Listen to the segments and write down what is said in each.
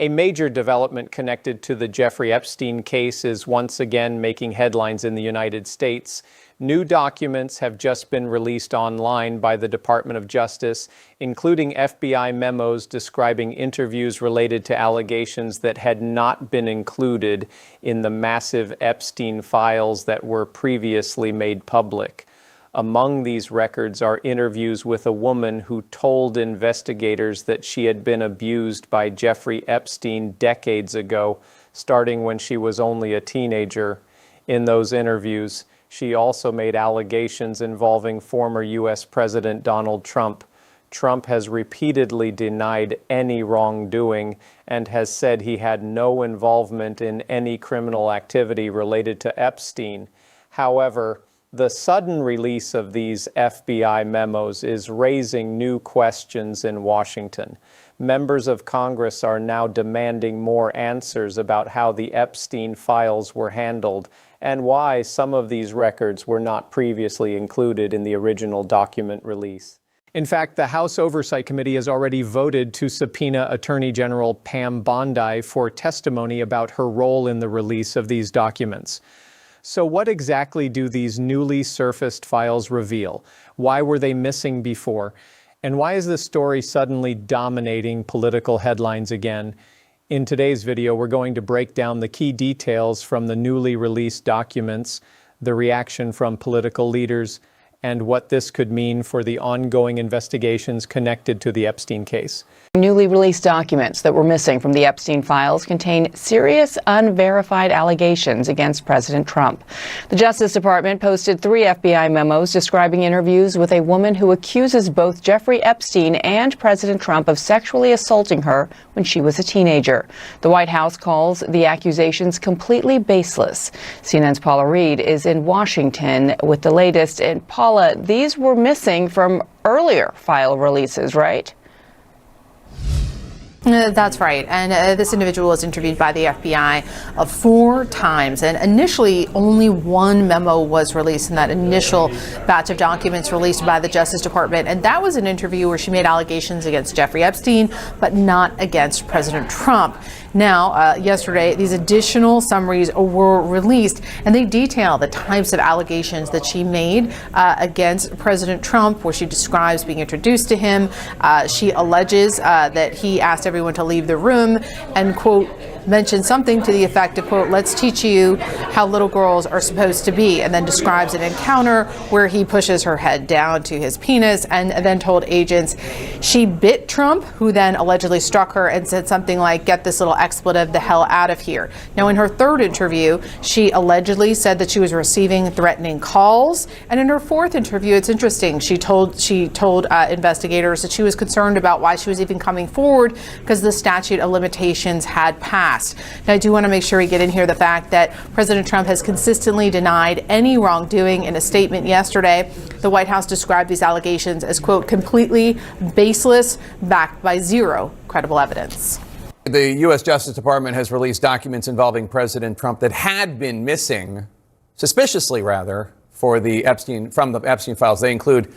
A major development connected to the Jeffrey Epstein case is once again making headlines in the United States. New documents have just been released online by the Department of Justice, including FBI memos describing interviews related to allegations that had not been included in the massive Epstein files that were previously made public. Among these records are interviews with a woman who told investigators that she had been abused by Jeffrey Epstein decades ago, starting when she was only a teenager. In those interviews, she also made allegations involving former U.S. President Donald Trump. Trump has repeatedly denied any wrongdoing and has said he had no involvement in any criminal activity related to Epstein. However, the sudden release of these FBI memos is raising new questions in Washington. Members of Congress are now demanding more answers about how the Epstein files were handled and why some of these records were not previously included in the original document release. In fact, the House Oversight Committee has already voted to subpoena Attorney General Pam Bondi for testimony about her role in the release of these documents. So what exactly do these newly surfaced files reveal? Why were they missing before? And why is this story suddenly dominating political headlines again? In today's video, we're going to break down the key details from the newly released documents, the reaction from political leaders, and what this could mean for the ongoing investigations connected to the Epstein case. Newly released documents that were missing from the Epstein files contain serious unverified allegations against President Trump. The Justice Department posted 3 FBI memos describing interviews with a woman who accuses both Jeffrey Epstein and President Trump of sexually assaulting her when she was a teenager. The White House calls the accusations completely baseless. CNN's Paula Reed is in Washington with the latest. And Paula, these were missing from earlier file releases, right? That's right. And this individual was interviewed by the FBI 4 times. And initially, only 1 memo was released in that initial batch of documents released by the Justice Department. And that was an interview where she made allegations against Jeffrey Epstein, but not against President Trump. Now, yesterday, these additional summaries were released, and they detail the types of allegations that she made against President Trump, where she describes being introduced to him. She alleges that he asked everyone to leave the room and, quote, mentioned something to the effect of, quote, let's teach you how little girls are supposed to be, and then describes an encounter where he pushes her head down to his penis and then told agents she bit Trump, who then allegedly struck her and said something like, get this little expletive the hell out of here. Now, in her 3rd interview, she allegedly said that she was receiving threatening calls. And in her 4th interview, it's interesting, she told investigators that she was concerned about why she was even coming forward because the statute of limitations had passed. Now, I do want to make sure we get in here the fact that President Trump has consistently denied any wrongdoing. In a statement yesterday, the White House described these allegations as, quote, completely baseless, backed by 0 credible evidence. The U.S. Justice Department has released documents involving President Trump that had been missing, suspiciously rather, from the Epstein files. They include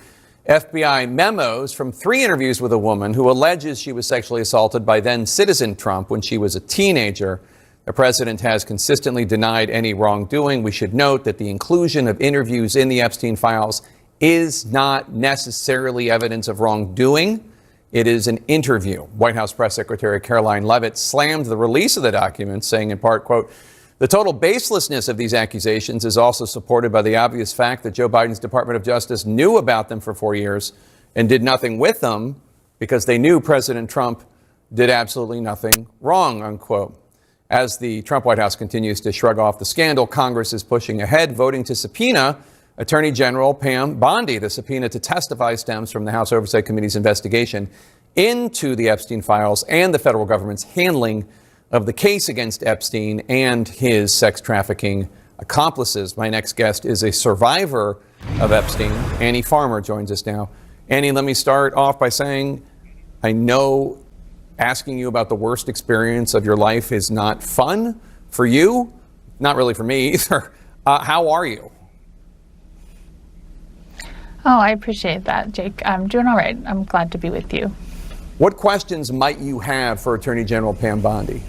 FBI memos from 3 interviews with a woman who alleges she was sexually assaulted by then citizen Trump when she was a teenager. The president has consistently denied any wrongdoing. We should note that the inclusion of interviews in the Epstein files is not necessarily evidence of wrongdoing. It is an interview. White House Press Secretary Caroline Leavitt slammed the release of the documents, saying in part, quote, the total baselessness of these accusations is also supported by the obvious fact that Joe Biden's Department of Justice knew about them for 4 years and did nothing with them because they knew President Trump did absolutely nothing wrong, unquote. As the Trump White House continues to shrug off the scandal, Congress is pushing ahead, voting to subpoena Attorney General Pam Bondi. The subpoena to testify stems from the House Oversight Committee's investigation into the Epstein files and the federal government's handling of the case against Epstein and his sex trafficking accomplices. My next guest is a survivor of Epstein. Annie Farmer joins us now. Annie, let me start off by saying I know asking you about the worst experience of your life is not fun for you, not really for me either. How are you? Oh, I appreciate that, Jake. I'm doing all right. I'm glad to be with you. What questions might you have for Attorney General Pam Bondi?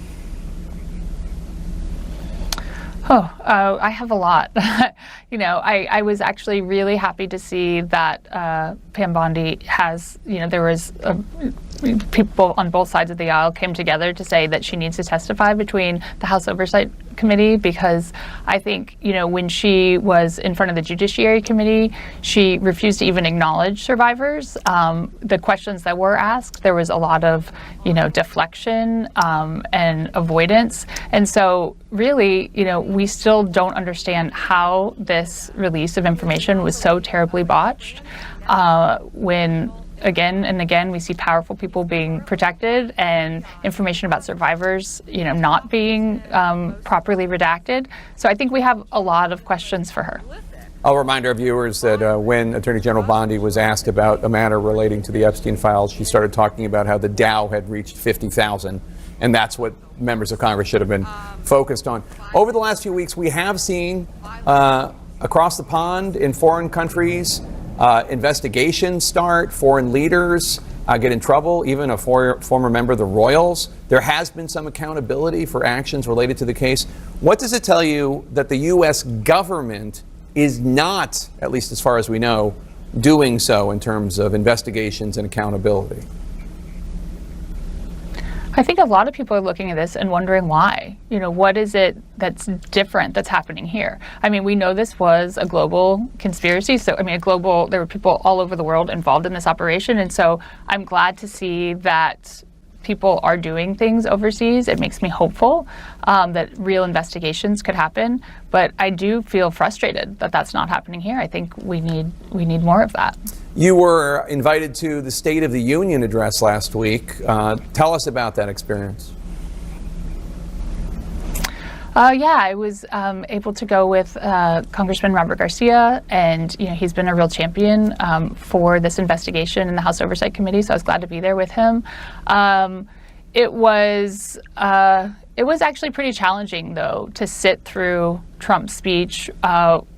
I have a lot. I was actually really happy to see that Pam Bondi has, there was people on both sides of the aisle came together to say that she needs to testify between the House Oversight Committee, because I think, when she was in front of the Judiciary Committee, she refused to even acknowledge survivors. The questions that were asked, there was a lot of, deflection and avoidance. And so really, we still don't understand how this release of information was so terribly botched when again and again we see powerful people being protected and information about survivors, not being properly redacted. So I think we have a lot of questions for her. I'll remind our viewers that when Attorney General Bondi was asked about a matter relating to the Epstein files, she started talking about how the Dow had reached 50,000, and that's what members of Congress should have been focused on. Over the last few weeks, we have seen across the pond in foreign countries investigations start, foreign leaders get in trouble, even a former member of the Royals. There has been some accountability for actions related to the case. What does it tell you that the U.S. government is not, at least as far as we know, doing so in terms of investigations and accountability? I think a lot of people are looking at this and wondering why. What is it that's different that's happening here? I mean, we know this was a global conspiracy. So, there were people all over the world involved in this operation. And so I'm glad to see that people are doing things overseas. It makes me hopeful that real investigations could happen. But I do feel frustrated that that's not happening here. I think we need more of that. You were invited to the State of the Union address last week. Tell us about that experience. I was able to go with Congressman Robert Garcia, and he's been a real champion for this investigation in the House Oversight Committee. So I was glad to be there with him. It was actually pretty challenging, though, to sit through Trump's speech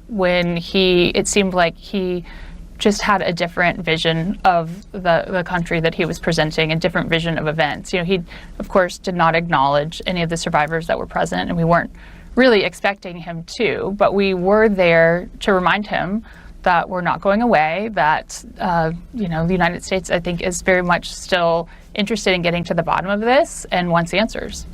when it seemed like he just had a different vision of the country that he was presenting, a different vision of events. He, of course, did not acknowledge any of the survivors that were present, and we weren't really expecting him to, but we were there to remind him that we're not going away, that, the United States, I think, is very much still interested in getting to the bottom of this and wants answers.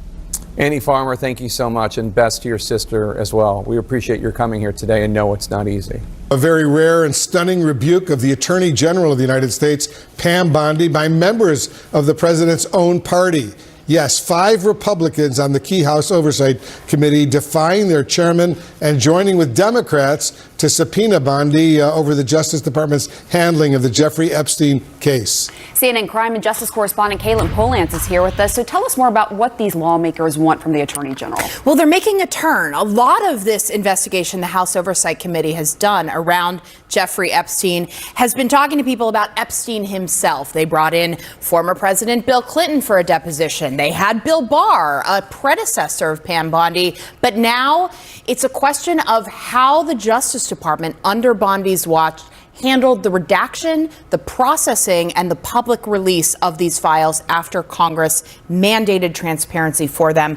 Annie Farmer, thank you so much, and best to your sister as well. We appreciate your coming here today and know it's not easy. A very rare and stunning rebuke of the Attorney General of the United States, Pam Bondi, by members of the president's own party. Yes, 5 Republicans on the key House Oversight Committee defying their chairman and joining with Democrats to subpoena Bondi over the Justice Department's handling of the Jeffrey Epstein case. CNN crime and justice correspondent Caitlin Polantz is here with us. So tell us more about what these lawmakers want from the Attorney General. Well, they're making a turn. A lot of this investigation the House Oversight Committee has done around Jeffrey Epstein has been talking to people about Epstein himself. They brought in former President Bill Clinton for a deposition. They had Bill Barr, a predecessor of Pam Bondi. But now it's a question of how the Justice Department under Bondi's watch handled the redaction, the processing, and the public release of these files after Congress mandated transparency for them.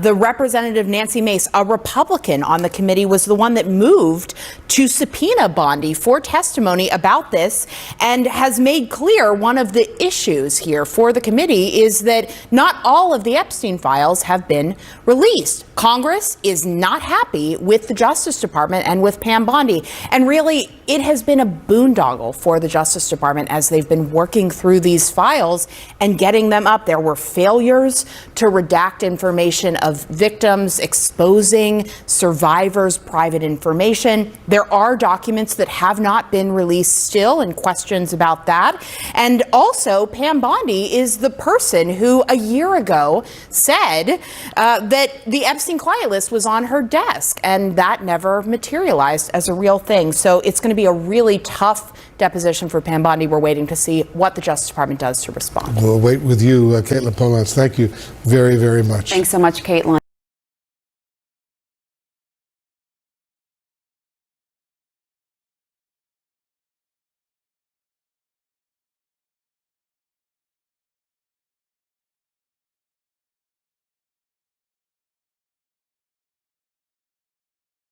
The Representative Nancy Mace, a Republican on the committee, was the one that moved to subpoena Bondi for testimony about this and has made clear one of the issues here for the committee is that not all of the Epstein files have been released. Congress is not happy with the Justice Department and with Pam Bondi. And really, it has been a boondoggle for the Justice Department as they've been working through these files and getting them up. There were failures to redact information of victims, exposing survivors' private information. There are documents that have not been released still and questions about that. And also, Pam Bondi is the person who a year ago said that the Epstein client list was on her desk, and that never materialized as a real thing. So it's going to be a really tough deposition for Pam Bondi. We're waiting to see what the Justice Department does to respond. We'll wait with you, Caitlin Polantz. Thank you very, very much. Thanks so much, Caitlin.